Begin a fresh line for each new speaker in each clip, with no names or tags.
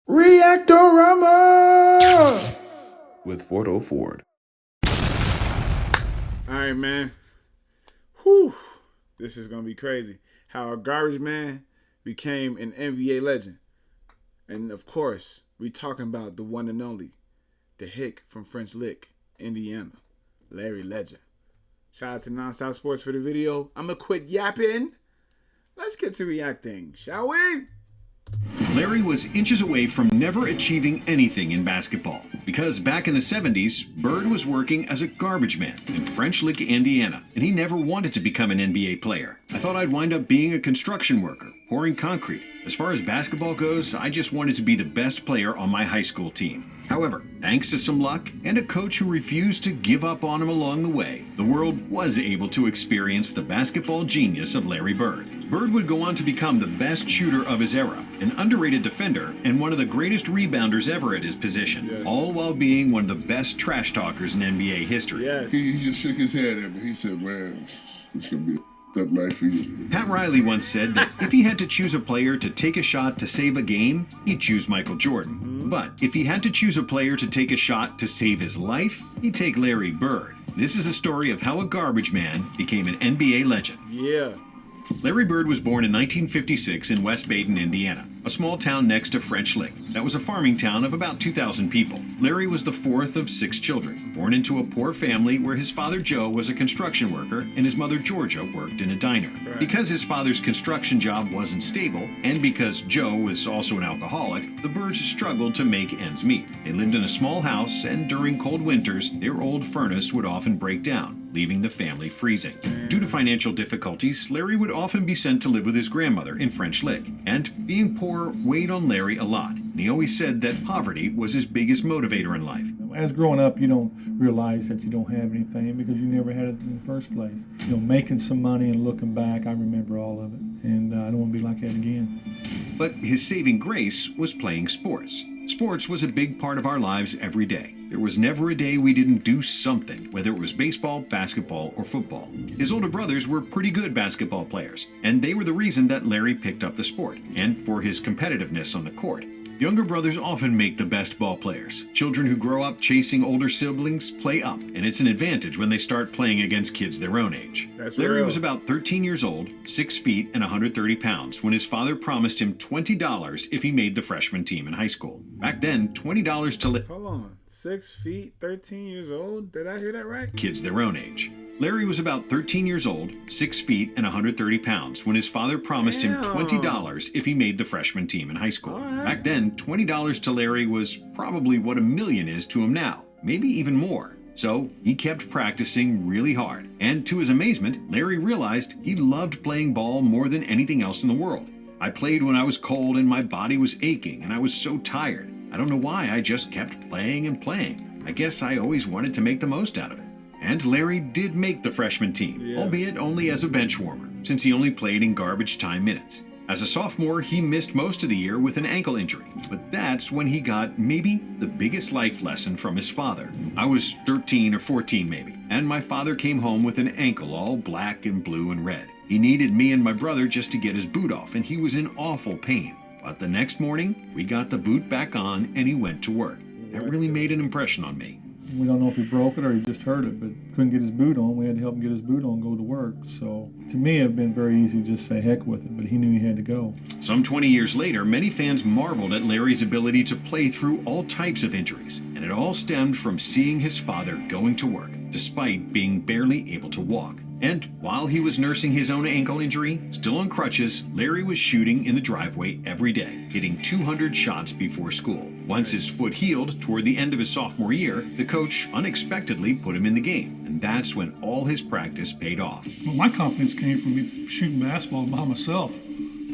Reactorama with FordOhhFord.
All right, man. Whew. This is going to be crazy. How a garbage man became an NBA legend. And, of course, we talking about the one and only, the Hick from French Lick, Indiana, Larry Legend. Shout out to Nonstop Sports for the video. I'm going to quit yapping. Let's get to reacting, shall we?
Larry was inches away from never achieving anything in basketball because back in the 70s, Bird was working as a garbage man in French Lick, Indiana, and he never wanted to become an NBA player. I thought I'd wind up being a construction worker, pouring concrete. As far as basketball goes, I just wanted to be the best player on my high school team. However, thanks to some luck and a coach who refused to give up on him along the way, the world was able to experience the basketball genius of Larry Bird. Bird would go on to become the best shooter of his era, an underrated defender, and one of the greatest rebounders ever at his position, all while being one of the best trash talkers in NBA history.
Yes.
He just shook his head at me. He said, man, it's going to be up night for you.
Pat Riley once said that if he had to choose a player to take a shot to save a game, he'd choose Michael Jordan. But if he had to choose a player to take a shot to save his life, he'd take Larry Bird. This is a story of how a garbage man became an NBA legend.
Yeah.
Larry Bird was born in 1956 in West Baden, Indiana, a small town next to French Lick. That was a farming town of about 2,000 people. Larry was the fourth of 6 children, born into a poor family where his father Joe was a construction worker and his mother Georgia worked in a diner.
Right.
Because his father's construction job wasn't stable, and because Joe was also an alcoholic, the Birds struggled to make ends meet. They lived in a small house, and during cold winters, their old furnace would often break down, leaving the family freezing. Due to financial difficulties, Larry would often be sent to live with his grandmother in French Lick, and being poor weighed on Larry a lot. And he always said that poverty was his biggest motivator in life.
As growing up, you don't realize that you don't have anything because you never had it in the first place. Making some money and looking back, I remember all of it, and I don't want to be like that again.
But his saving grace was playing sports. Sports was a big part of our lives every day. There was never a day we didn't do something, whether it was baseball, basketball, or football. His older brothers were pretty good basketball players, and they were the reason that Larry picked up the sport, and for his competitiveness on the court. Younger brothers often make the best ball players. Children who grow up chasing older siblings play up, and it's an advantage when they start playing against kids their own age.
That's
Larry
real.
was about 13 years old, 6 feet, and 130 pounds when his father promised him $20 if he made the freshman team in high school. Back then, $20 to
Hold on. 6 feet, 13 years old? Did I hear that right?
kids their own age. Larry was about 13 years old, 6 feet, and 130 pounds when his father promised him $20 if he made the freshman team in high school.
Alright.
Back then, $20 to Larry was probably what $1 million is to him now, maybe even more. So he kept practicing really hard, and to his amazement, Larry realized he loved playing ball more than anything else in the world. I played when I was cold and my body was aching and I was so tired. I don't know why, I just kept playing and playing. I guess I always wanted to make the most out of it. And Larry did make the freshman team, albeit only as a bench warmer, since he only played in garbage time minutes. As a sophomore, he missed most of the year with an ankle injury, but that's when he got maybe the biggest life lesson from his father. I was 13 or 14 maybe, and my father came home with an ankle all black and blue and red. He needed me and my brother just to get his boot off, and he was in awful pain. But the next morning, we got the boot back on and he went to work. That really made an impression on me.
We don't know if he broke it or he just hurt it, but couldn't get his boot on. We had to help him get his boot on and go to work. So to me, it would have been very easy to just say heck with it, but he knew he had to go.
Some 20 years later, many fans marveled at Larry's ability to play through all types of injuries, and it all stemmed from seeing his father going to work, despite being barely able to walk. And while he was nursing his own ankle injury, still on crutches, Larry was shooting in the driveway every day, hitting 200 shots before school. Once his foot healed, toward the end of his sophomore year, the coach unexpectedly put him in the game, and that's when all his practice paid off.
Well, my confidence came from me shooting basketball by myself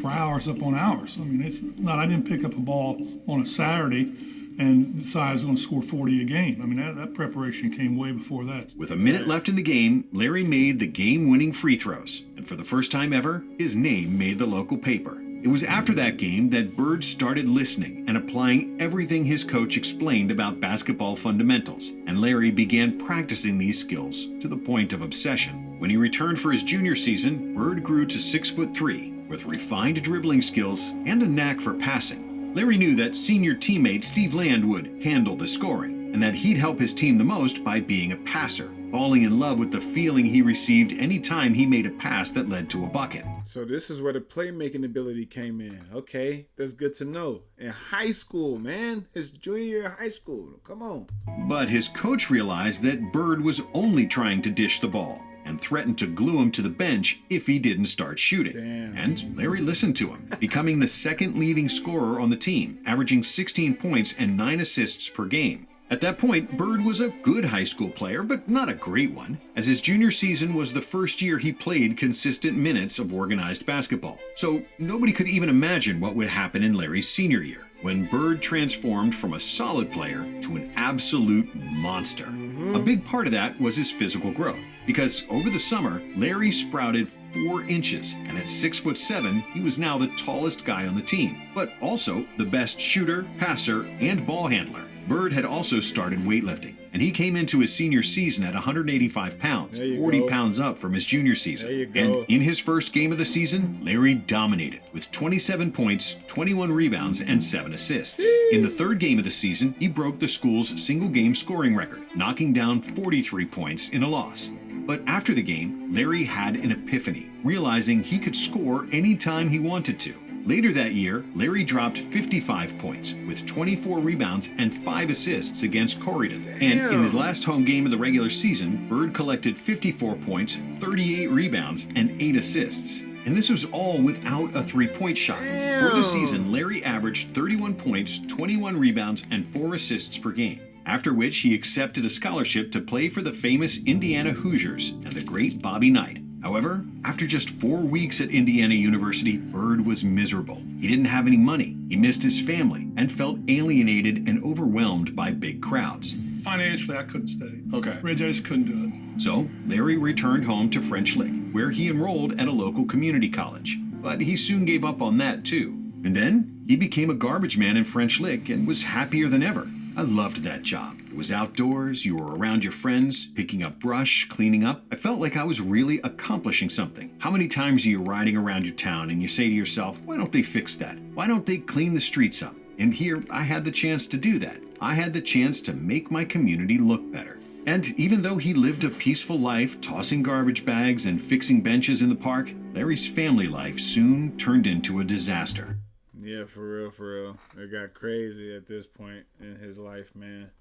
for hours upon hours. I mean, it's not, I didn't pick up a ball on a Saturday and decide I was going to score 40 a game. I mean, that preparation came way before that.
With a minute left in the game, Larry made the game-winning free throws, and for the first time ever, his name made the local paper. It was after that game that Bird started listening and applying everything his coach explained about basketball fundamentals, and Larry began practicing these skills to the point of obsession. When he returned for his junior season, Bird grew to 6'3", with refined dribbling skills and a knack for passing. Larry knew that senior teammate Steve Land would handle the scoring, and that he'd help his team the most by being a passer, falling in love with the feeling he received any time he made a pass that led to a bucket.
So this is where the playmaking ability came in. Okay, that's good to know. In high school, man. His junior year of high school. Come on.
But his coach realized that Bird was only trying to dish the ball, and threatened to glue him to the bench if he didn't start shooting.
Damn.
And Larry listened to him, becoming the second leading scorer on the team, averaging 16 points and 9 assists per game. At that point, Bird was a good high school player, but not a great one, as his junior season was the first year he played consistent minutes of organized basketball. So nobody could even imagine what would happen in Larry's senior year, when Bird transformed from a solid player to an absolute monster. A big part of that was his physical growth, because over the summer, Larry sprouted 4 inches, and at 6'7", he was now the tallest guy on the team, but also the best shooter, passer, and ball handler. Bird had also started weightlifting, and he came into his senior season at 185 pounds, 40 pounds up from his junior season. And in his first game of the season, Larry dominated with 27 points, 21 rebounds, and 7 assists. In the third game of the season, he broke the school's single-game scoring record, knocking down 43 points in a loss. But after the game, Larry had an epiphany, realizing he could score anytime he wanted to. Later that year, Larry dropped 55 points with 24 rebounds and 5 assists against Corydon. And in his last home game of the regular season, Bird collected 54 points, 38 rebounds, and 8 assists. And this was all without a three-point shot. For the season, Larry averaged 31 points, 21 rebounds, and 4 assists per game. After which he accepted a scholarship to play for the famous Indiana Hoosiers and the great Bobby Knight. However, after just 4 weeks at Indiana University, Bird was miserable. He didn't have any money, he missed his family, and felt alienated and overwhelmed by big crowds.
Financially, I couldn't stay.
Okay.
Reg, I just couldn't do it.
So, Larry returned home to French Lick, where he enrolled at a local community college. But he soon gave up on that too. And then, he became a garbage man in French Lick and was happier than ever. I loved that job. It was outdoors, you were around your friends, picking up brush, cleaning up. I felt like I was really accomplishing something. How many times are you riding around your town and you say to yourself, why don't they fix that? Why don't they clean the streets up? And here, I had the chance to do that. I had the chance to make my community look better. And even though he lived a peaceful life, tossing garbage bags and fixing benches in the park, Larry's family life soon turned into a disaster.
Yeah, for real, for real. It got crazy at this point in his life, man.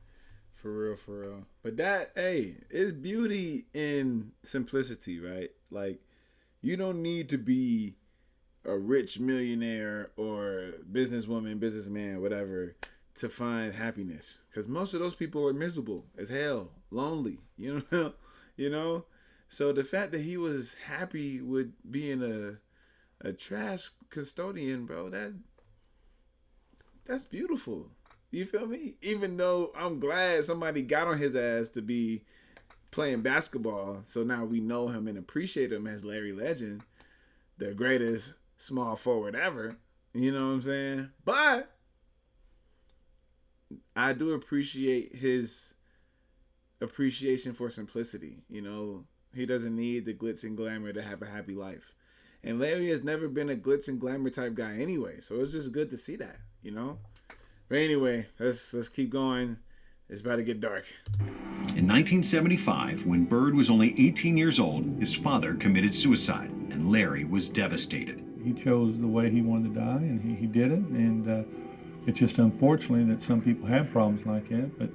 For real, for real. But that, hey, it's beauty in simplicity, right? Like, you don't need to be a rich millionaire or businesswoman, businessman, whatever, to find happiness. Because most of those people are miserable as hell, lonely, you know? So the fact that he was happy with being a trash custodian, bro, that's beautiful. You feel me? Even though I'm glad somebody got on his ass to be playing basketball, so now we know him and appreciate him as Larry Legend, the greatest small forward ever. You know what I'm saying? But I do appreciate his appreciation for simplicity. You know, he doesn't need the glitz and glamour to have a happy life. And Larry has never been a glitz and glamour type guy anyway, so it's just good to see that, you know? But anyway, let's keep going. It's about to get dark.
In 1975, when Bird was only 18 years old, his father committed suicide, and Larry was devastated.
He chose the way he wanted to die, and he did it. And it's just unfortunately that some people have problems like that. But,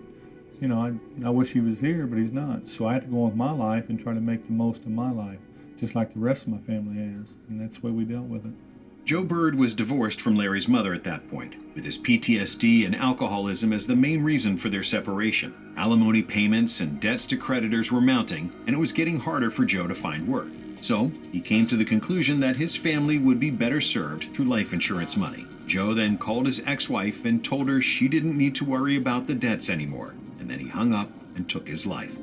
you know, I wish he was here, but he's not. So I had to go on with my life and try to make the most of my life, just like the rest of my family has. And that's the way we dealt with it.
Joe Bird was divorced from Larry's mother at that point, with his PTSD and alcoholism as the main reason for their separation. Alimony payments and debts to creditors were mounting, and it was getting harder for Joe to find work. So he came to the conclusion that his family would be better served through life insurance money. Joe then called his ex-wife and told her she didn't need to worry about the debts anymore, and then he hung up and took his life.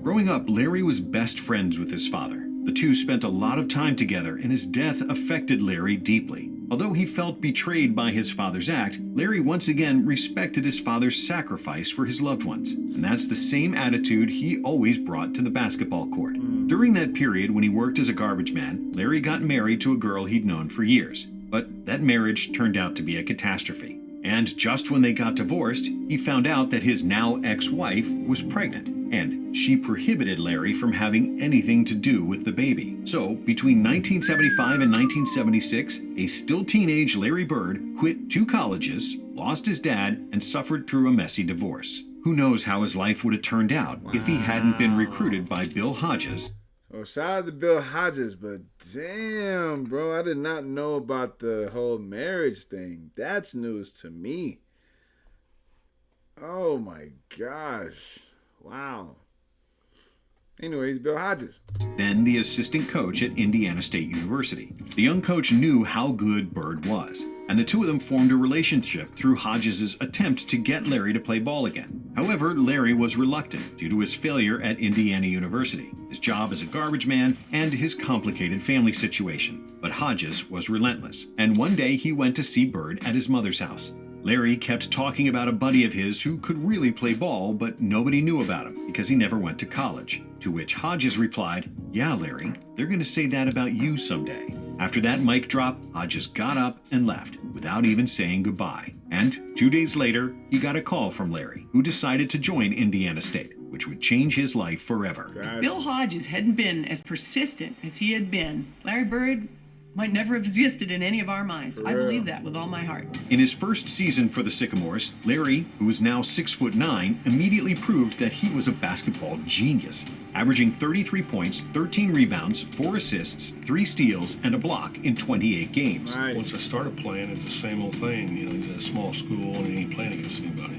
Growing up, Larry was best friends with his father. The two spent a lot of time together, and his death affected Larry deeply. Although he felt betrayed by his father's act, Larry once again respected his father's sacrifice for his loved ones. And that's the same attitude he always brought to the basketball court. During that period when he worked as a garbage man, Larry got married to a girl he'd known for years. But that marriage turned out to be a catastrophe. And just when they got divorced, he found out that his now ex-wife was pregnant, and she prohibited Larry from having anything to do with the baby. So, between 1975 and 1976, a still teenage Larry Bird quit 2 colleges, lost his dad, and suffered through a messy divorce. Who knows how his life would have turned out if he hadn't been recruited by Bill Hodges.
Well, shout out to Bill Hodges, but damn, bro, I did not know about the whole marriage thing. That's news to me. Oh my gosh. Wow. Anyways, Bill Hodges.
Then the assistant coach at Indiana State University. The young coach knew how good Bird was, and the two of them formed a relationship through Hodges' attempt to get Larry to play ball again. However, Larry was reluctant due to his failure at Indiana University, his job as a garbage man, and his complicated family situation. But Hodges was relentless, and one day he went to see Bird at his mother's house. Larry kept talking about a buddy of his who could really play ball, but nobody knew about him because he never went to college. To which Hodges replied, "Yeah, Larry, they're going to say that about you someday." After that mic drop, Hodges got up and left without even saying goodbye. And 2 days later, he got a call from Larry, who decided to join Indiana State, which would change his life forever.
Gosh.
Bill Hodges hadn't been as persistent as he had been, Larry Bird might never have existed in any of our minds. I believe that with all my heart.
In his first season for the Sycamores, Larry, who is now 6'9", immediately proved that he was a basketball genius, averaging 33 points, 13 rebounds, 4 assists, 3 steals, and a block in 28 games.
Nice.
Once I started playing, it's the same old thing. You know, he's at a small school and he ain't playing against anybody,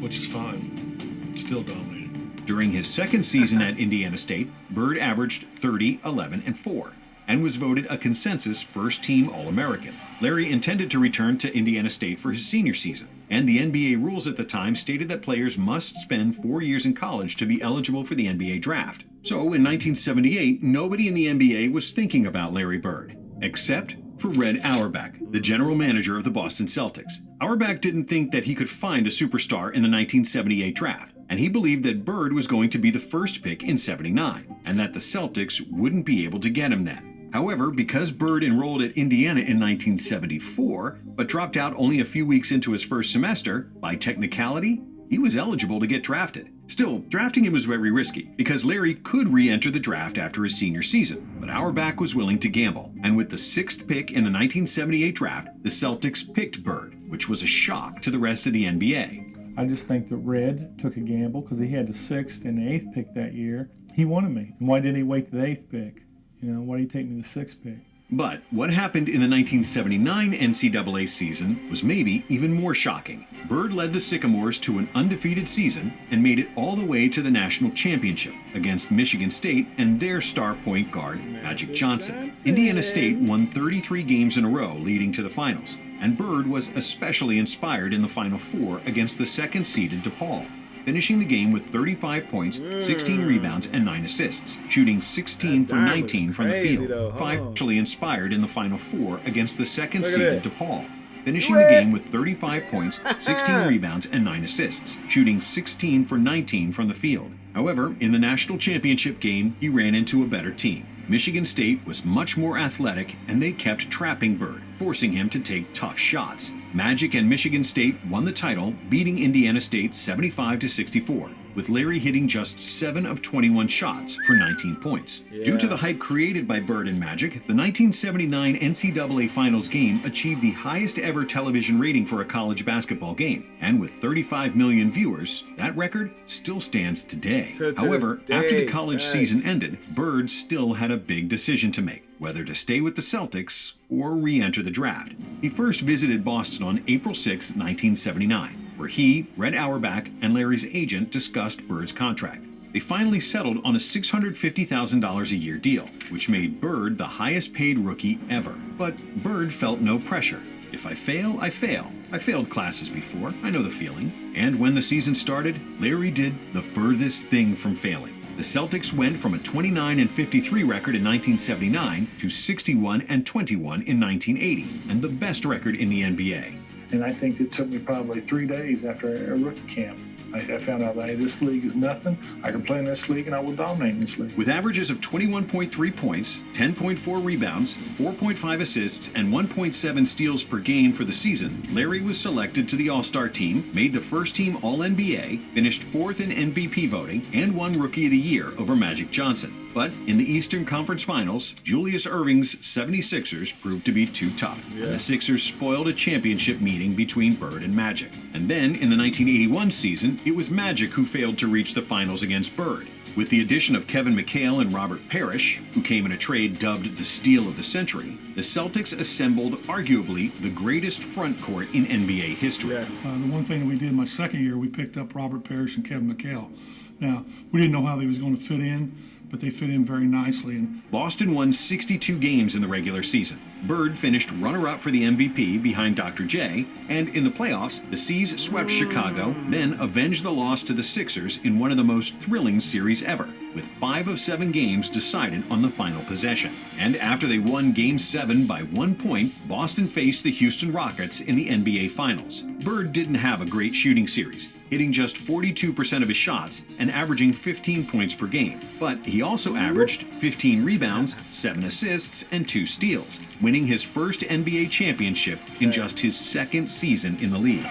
which is fine. Still dominated.
During his second season at Indiana State, Bird averaged 30, 11, and 4. And was voted a consensus first-team All-American. Larry intended to return to Indiana State for his senior season, and the NBA rules at the time stated that players must spend 4 years in college to be eligible for the NBA draft. So in 1978, nobody in the NBA was thinking about Larry Bird, except for Red Auerbach, the general manager of the Boston Celtics. Auerbach didn't think that he could find a superstar in the 1978 draft, and he believed that Bird was going to be the first pick in '79, and that the Celtics wouldn't be able to get him then. However, because Bird enrolled at Indiana in 1974, but dropped out only a few weeks into his first semester, by technicality, he was eligible to get drafted. Still, drafting him was very risky, because Larry could re-enter the draft after his senior season, but Auerbach was willing to gamble, and with the 6th pick in the 1978 draft, the Celtics picked Bird, which was a shock to the rest of the NBA.
I just think that Red took a gamble because he had the 6th and the 8th pick that year. He wanted me. And why did he wait to the 8th pick? You know, why did he take me the 6th pick?
But what happened in the 1979 NCAA season was maybe even more shocking. Bird led the Sycamores to an undefeated season and made it all the way to the national championship against Michigan State and their star point guard, Magic Johnson. Indiana State won 33 games in a row leading to the finals, and Bird was especially inspired in the Final Four against the second-seeded DePaul, finishing the game with 35 points, 16 rebounds, and 9 assists, shooting 16 for 19 from the field. Actually inspired in the Final Four against the second-seeded DePaul, finishing the game with 35 points, 16 rebounds, and 9 assists, shooting 16 for 19 from the field. However, in the national championship game, he ran into a better team. Michigan State was much more athletic, and they kept trapping Bird, forcing him to take tough shots. Magic and Michigan State won the title, beating Indiana State 75-64, with Larry hitting just 7 of 21 shots for 19 points. Due to the hype created by Bird and Magic, the 1979 NCAA Finals game achieved the highest ever television rating for a college basketball game, and with 35 million viewers, that record still stands today. However, after the college season ended, Bird still had a big decision to make, whether to stay with the Celtics or re-enter the draft. He first visited Boston on April 6, 1979, where he, Red Auerbach, and Larry's agent discussed Bird's contract. They finally settled on a $650,000 a year deal, which made Bird the highest-paid rookie ever. But Bird felt no pressure. If I fail, I fail. I failed classes before. I know the feeling. And when the season started, Larry did the furthest thing from failing. The Celtics went from a 29-53 record in 1979 to 61-21 in 1980, and the best record in the NBA.
And I think it took me probably 3 days after a rookie camp I found out that, hey, this league is nothing. I can play in this league, and I will dominate in this league.
With averages of 21.3 points, 10.4 rebounds, 4.5 assists, and 1.7 steals per game for the season, Larry was selected to the All-Star team, made the first-team All-NBA, finished 4th in MVP voting, and won Rookie of the Year over Magic Johnson. But in the Eastern Conference Finals, Julius Erving's 76ers proved to be too tough, and the Sixers spoiled a championship meeting between Bird and Magic. And then, in the 1981 season, it was Magic who failed to reach the finals against Bird. With the addition of Kevin McHale and Robert Parrish, who came in a trade dubbed the Steal of the Century, the Celtics assembled arguably the greatest front court in NBA history.
Yes.
The one thing that we did my second year, we picked up Robert Parrish and Kevin McHale. Now, we didn't know how they was going to fit in, but they fit in very nicely. And
Boston won 62 games in the regular season. Bird finished runner-up for the MVP behind Dr. J, and in the playoffs, the C's swept Chicago, then avenged the loss to the Sixers in one of the most thrilling series ever, with 5 of 7 games decided on the final possession. And after they won Game 7 by 1 point, Boston faced the Houston Rockets in the NBA Finals. Bird didn't have a great shooting series, hitting just 42% of his shots and averaging 15 points per game. But he also averaged 15 rebounds, 7 assists, and 2 steals, winning his first NBA championship in just his second season in the league.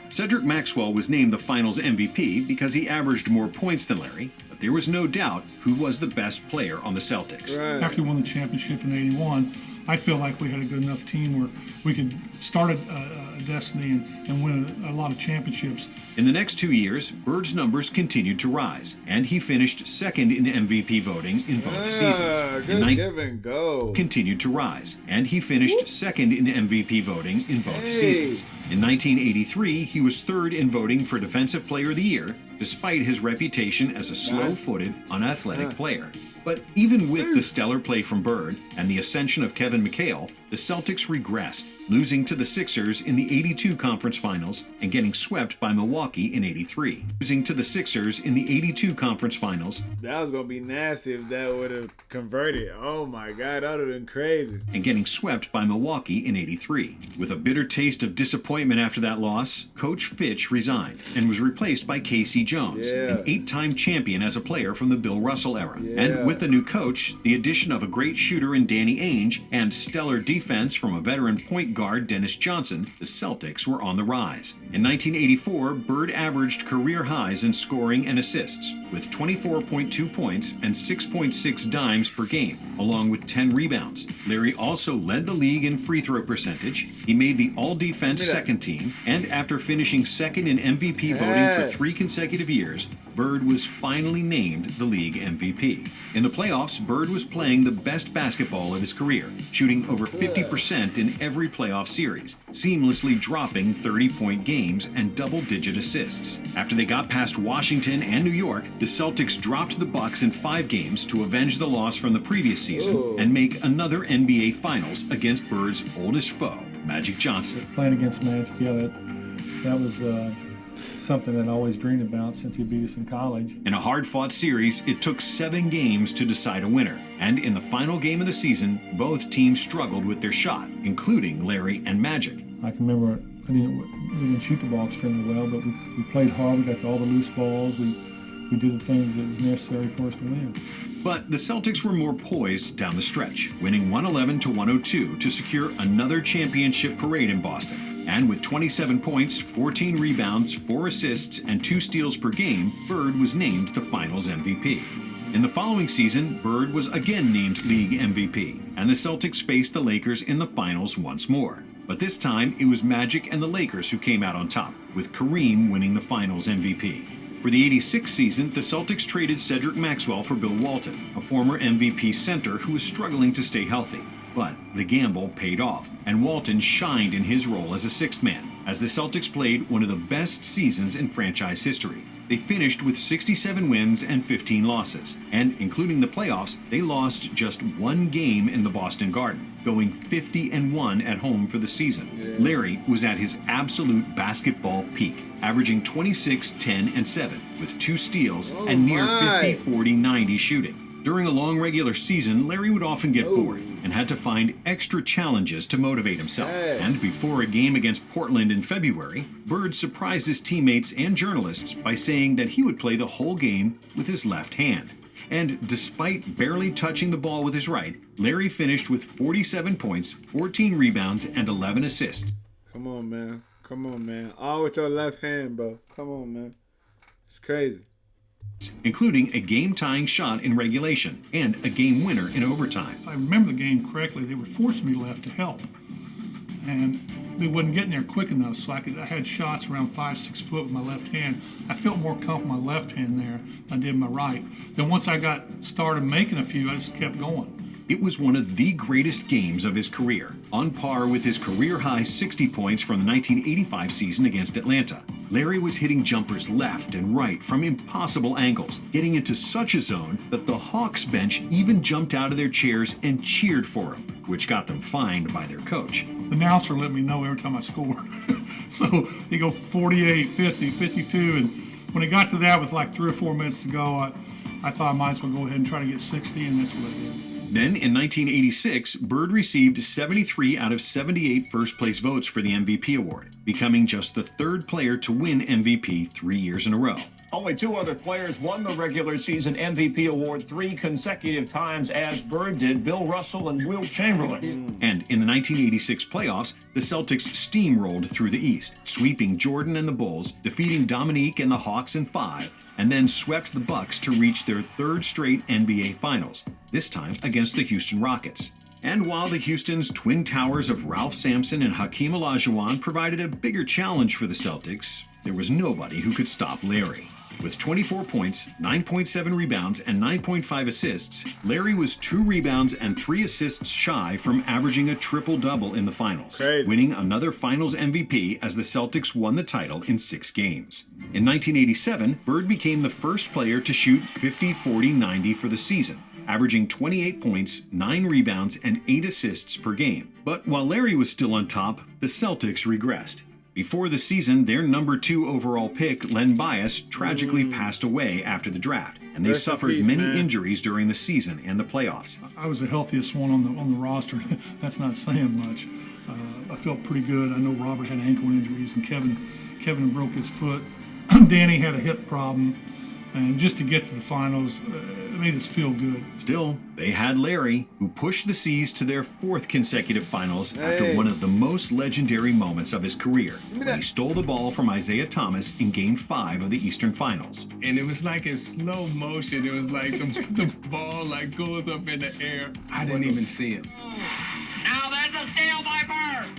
Cedric Maxwell was named the Finals MVP because he averaged more points than Larry, but there was no doubt who was the best player on the Celtics.
after we won the championship in '81, I feel like we had a good enough team where we could start a destiny and win a lot of championships.
In the next 2 years, Bird's numbers continued to rise, and he finished second in MVP voting in both seasons.
Good give and go.
Continued to rise, and he finished second in MVP voting in both seasons. In 1983, he was third in voting for Defensive Player of the Year, despite his reputation as a slow-footed, unathletic player. But even with the stellar play from Bird and the ascension of Kevin McHale, the Celtics regressed, losing to the Sixers in the '82 Conference Finals and getting swept by Milwaukee in '83. Losing to the Sixers in the '82 Conference Finals
That was going to be nasty if that would have converted. Oh my God, that would have been crazy.
and getting swept by Milwaukee in '83. With a bitter taste of disappointment after that loss, Coach Fitch resigned and was replaced by Casey Jones, an 8-time champion as a player from the Bill Russell era. And with the new coach, the addition of a great shooter in Danny Ainge and stellar defense from a veteran point guard Dennis Johnson, the Celtics were on the rise. In 1984, Bird averaged career highs in scoring and assists, with 24.2 points and 6.6 dimes per game, along with 10 rebounds. Larry also led the league in free throw percentage. He made the all-defense second team, and after finishing second in MVP voting for 3 consecutive years, Bird was finally named the league MVP. In the playoffs, Bird was playing the best basketball of his career, shooting over 50% in every playoff series, seamlessly dropping 30-point games and double-digit assists. After they got past Washington and New York, the Celtics dropped the Bucks in 5 games to avenge the loss from the previous season and make another NBA Finals against Bird's oldest foe, Magic Johnson.
Playing against Magic, that was something that I always dreamed about since he beat us in college.
In a hard-fought series, it took 7 games to decide a winner. And in the final game of the season, both teams struggled with their shot, including Larry and Magic.
I can remember we didn't shoot the ball extremely well, but we played hard. We got all the loose balls. We did the things that was necessary for us to win.
But the Celtics were more poised down the stretch, winning 111-102 to secure another championship parade in Boston. And with 27 points, 14 rebounds, 4 assists, and 2 steals per game, Bird was named the Finals MVP. In the following season, Bird was again named League MVP, and the Celtics faced the Lakers in the Finals once more. But this time, it was Magic and the Lakers who came out on top, with Kareem winning the Finals MVP. For the '86 season, the Celtics traded Cedric Maxwell for Bill Walton, a former MVP center who was struggling to stay healthy. But the gamble paid off, and Walton shined in his role as a sixth man, as the Celtics played one of the best seasons in franchise history. They finished with 67 wins and 15 losses, and including the playoffs, they lost just 1 game in the Boston Garden, going 50-1 at home for the season. Larry was at his absolute basketball peak, averaging 26, 10, and 7, with 2 steals and near 50-40-90 shooting. During a long regular season, Larry would often get bored and had to find extra challenges to motivate himself. And before a game against Portland in February, Bird surprised his teammates and journalists by saying that he would play the whole game with his left hand. And despite barely touching the ball with his right, Larry finished with 47 points, 14 rebounds, and 11 assists.
Come on, man. Come on, man. All with your left hand, bro. Come on, man. It's crazy.
Including a game-tying shot in regulation and a game winner in overtime.
If I remember the game correctly, they were forcing me left to help. And they wasn't getting there quick enough, so I had shots around 5-6 foot with my left hand. I felt more comfortable with my left hand there than I did my right. Then once I got started making a few, I just kept going.
It was one of the greatest games of his career, on par with his career-high 60 points from the 1985 season against Atlanta. Larry was hitting jumpers left and right from impossible angles, getting into such a zone that the Hawks bench even jumped out of their chairs and cheered for him, which got them fined by their coach.
The announcer let me know every time I scored. So he go 48, 50, 52, and when it got to that with like 3 or 4 minutes to go, I thought I might as well go ahead and try to get 60, and that's what I did.
Then, in 1986, Bird received 73 out of 78 first-place votes for the MVP award, becoming just the 3rd player to win MVP 3 years in a row.
Only 2 other players won the regular season MVP award 3 consecutive times, as Bird did, Bill Russell and Wilt Chamberlain.
And in the 1986 playoffs, the Celtics steamrolled through the East, sweeping Jordan and the Bulls, defeating Dominique and the Hawks in 5, and then swept the Bucks to reach their 3rd straight NBA Finals, this time against the Houston Rockets. And while the Houston's twin towers of Ralph Sampson and Hakeem Olajuwon provided a bigger challenge for the Celtics, there was nobody who could stop Larry. With 24 points, 9.7 rebounds, and 9.5 assists, Larry was 2 rebounds and 3 assists shy from averaging a triple-double in the finals, winning another finals MVP as the Celtics won the title in 6 games. In 1987, Bird became the first player to shoot 50-40-90 for the season, averaging 28 points, 9 rebounds, and 8 assists per game. But while Larry was still on top, the Celtics regressed. Before the season, their number 2 overall pick, Len Bias, tragically passed away after the draft, and they suffered many injuries during the season and the playoffs.
I was the healthiest one on the roster. That's not saying much. I felt pretty good. I know Robert had ankle injuries, and Kevin broke his foot. Danny had a hip problem, and just to get to the finals, it made us feel good.
Still, they had Larry, who pushed the C's to their 4th consecutive finals after one of the most legendary moments of his career, when he stole the ball from Isaiah Thomas in Game 5 of the Eastern Finals.
And it was like in slow motion. It was like the ball like goes up in the air. I didn't even see it.
Now there's a steal by Bird.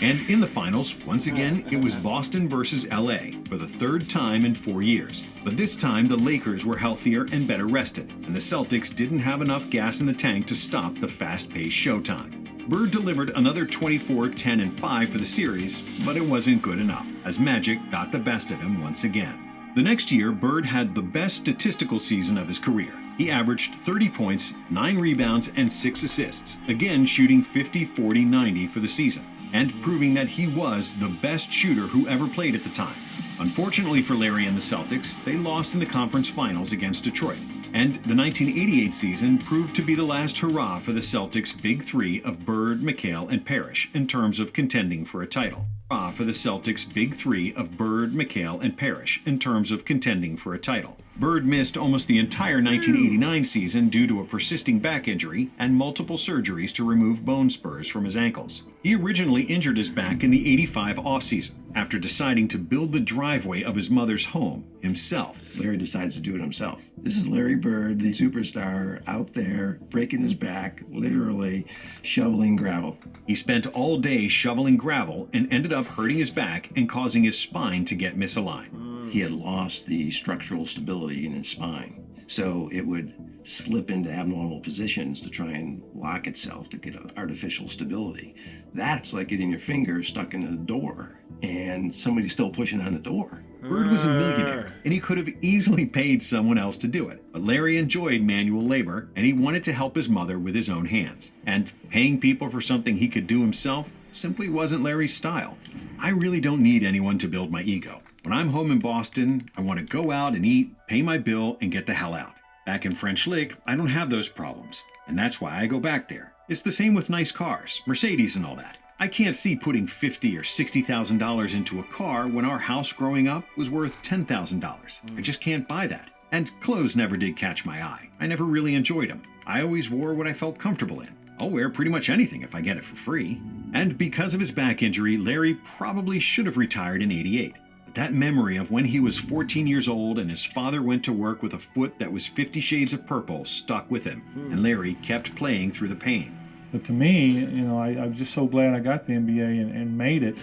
And in the finals, once again, it was Boston versus LA for the 3rd time in 4 years. But this time, the Lakers were healthier and better rested, and the Celtics didn't have enough gas in the tank to stop the fast-paced showtime. Bird delivered another 24, 10, and 5 for the series, but it wasn't good enough, as Magic got the best of him once again. The next year, Bird had the best statistical season of his career. He averaged 30 points, 9 rebounds, and 6 assists, again shooting 50-40-90 for the season, and proving that he was the best shooter who ever played at the time. Unfortunately for Larry and the Celtics, they lost in the conference finals against Detroit, and the 1988 season proved to be the last hurrah for the Celtics' big 3 of Bird, McHale, and Parrish in terms of contending for a title. For the Celtics' big 3 of Bird, McHale, and Parrish in terms of contending for a title. Bird missed almost the entire 1989 season due to a persisting back injury and multiple surgeries to remove bone spurs from his ankles. He originally injured his back in the 85 offseason after deciding to build the driveway of his mother's home himself.
Larry decides to do it himself. This is Larry Bird, the superstar, out there breaking his back, literally shoveling gravel.
He spent all day shoveling gravel and ended up hurting his back and causing his spine to get misaligned.
He had lost the structural stability in his spine, so it would slip into abnormal positions to try and lock itself to get an artificial stability. That's like getting your finger stuck in a door and somebody's still pushing on the door.
Bird was a millionaire, and he could have easily paid someone else to do it. But Larry enjoyed manual labor, and he wanted to help his mother with his own hands. And paying people for something he could do himself simply wasn't Larry's style. I really don't need anyone to build my ego When I'm home in Boston, I want to go out and eat, pay my bill, and get the hell out. Back in French Lick, I don't have those problems, and that's why I go back there. It's the same with nice cars, Mercedes and all that. I can't see putting $50,000 or $60,000 into a car when our house growing up was worth $10,000. I just can't buy that. And clothes never did catch my eye. I never really enjoyed them. I always wore what I felt comfortable in. I'll wear pretty much anything if I get it for free. And because of his back injury, Larry probably should have retired in '88. But that memory of when he was 14 years old and his father went to work with a foot that was 50 shades of purple stuck with him. And Larry kept playing through the pain.
But to me, I'm just so glad I got the NBA and made it.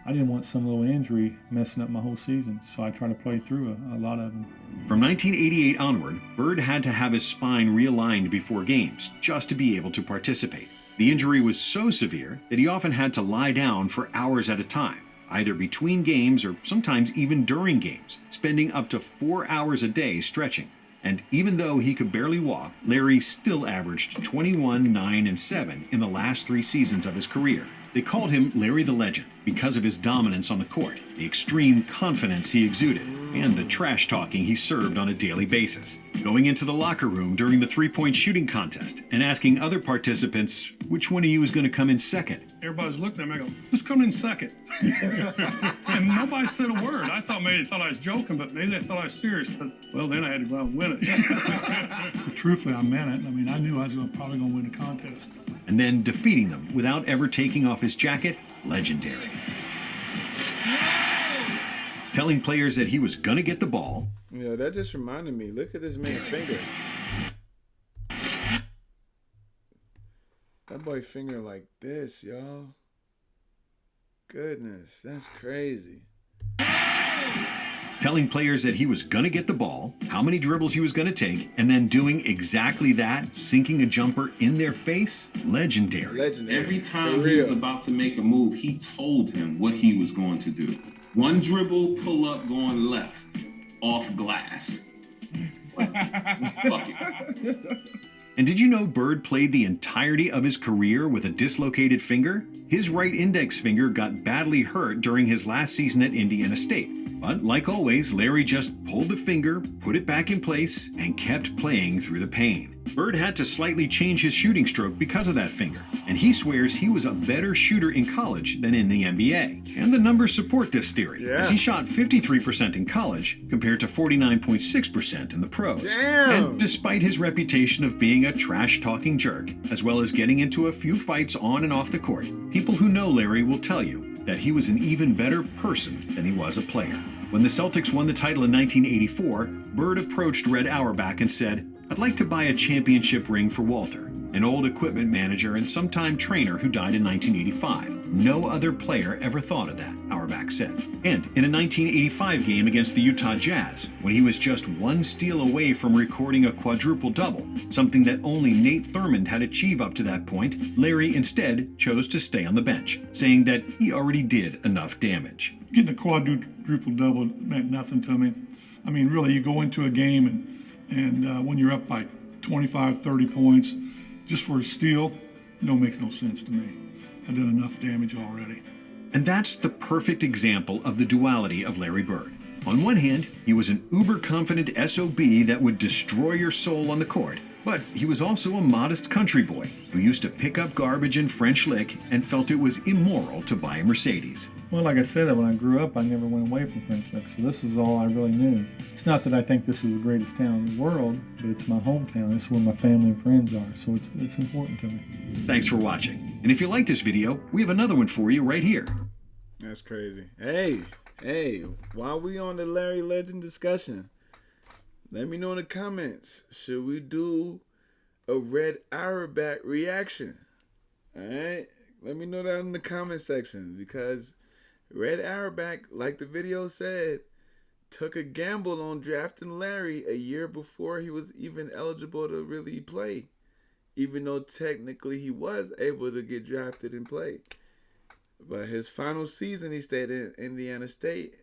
I didn't want some little injury messing up my whole season, so I tried to play through a lot of them.
From 1988 onward, Bird had to have his spine realigned before games just to be able to participate. The injury was so severe that he often had to lie down for hours at a time, either between games or sometimes even during games, spending up to 4 hours a day stretching. And even though he could barely walk, Larry still averaged 21, 9, and 7 in the last 3 seasons of his career. They called him Larry the Legend because of his dominance on the court, the extreme confidence he exuded, and the trash talking he served on a daily basis. Going into the locker room during the three-point shooting contest and asking other participants which one of you was going to come in second.
Everybody's looking at me and go, who's coming in second? And nobody said a word. I thought maybe they thought I was joking, but maybe they thought I was serious. But, well, then I had to go out and win it. Truthfully, I meant it. I mean, I knew I was probably going to win the contest.
And then defeating them without ever taking off his jacket, legendary. Telling players that he was going to get the ball.
You know, that just reminded me. Look at this man's finger. That boy finger like this, y'all. Goodness, that's crazy.
Telling players that he was going to get the ball, how many dribbles he was going to take, and then doing exactly that, sinking a jumper in their face, legendary.
Every time he was about to make a move, he told him what he was going to do. One dribble, pull up, going left, off glass. Fuck it.
And did you know Bird played the entirety of his career with a dislocated finger? His right index finger got badly hurt during his last season at Indiana State. But like always, Larry just pulled the finger, put it back in place, and kept playing through the pain. Bird had to slightly change his shooting stroke because of that finger, and he swears he was a better shooter in college than in the NBA. And the numbers support this theory, as he shot 53% in college compared to 49.6% in the pros. And despite his reputation of being a trash-talking jerk, as well as getting into a few fights on and off the court, people who know Larry will tell you that he was an even better person than he was a player. When the Celtics won the title in 1984, Bird approached Red Auerbach and said, "I'd like to buy a championship ring for Walter, an old equipment manager and sometime trainer who died in 1985. No other player ever thought of that," Auerbach said. And in a 1985 game against the Utah Jazz, when he was just one steal away from recording a quadruple-double, something that only Nate Thurmond had achieved up to that point, Larry instead chose to stay on the bench, saying that he already did enough damage.
Getting a quadruple-double meant nothing to me. I mean, really, you go into a game and when you're up by 25, 30 points, just for a steal, makes no sense to me. I did enough damage already.
And that's the perfect example of the duality of Larry Bird. On one hand, he was an uber-confident SOB that would destroy your soul on the court. But he was also a modest country boy who used to pick up garbage in French Lick and felt it was immoral to buy a Mercedes.
Well, like I said, when I grew up, I never went away from French Lick, so this is all I really knew. It's not that I think this is the greatest town in the world, but it's my hometown. This is where my family and friends are, so it's important to me.
Thanks for watching. And if you like this video, we have another one for you right here.
That's crazy. Hey, while we on the Larry Legend discussion, let me know in the comments, should we do a Red Auerbach reaction? All right? Let me know that in the comment section, because Red Auerbach, like the video said, took a gamble on drafting Larry a year before he was even eligible to really play, even though technically he was able to get drafted and play. But his final season, he stayed in Indiana State,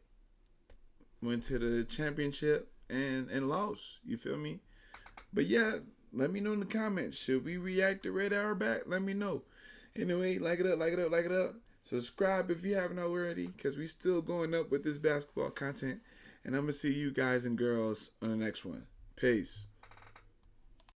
went to the championship, and lost. You feel me? But yeah, let me know in the comments. Should we react to Red Auerbach? Let me know. Anyway, like it up. Subscribe if you haven't already, because we still going up with this basketball content. And I'm going to see you guys and girls on the next one. Peace.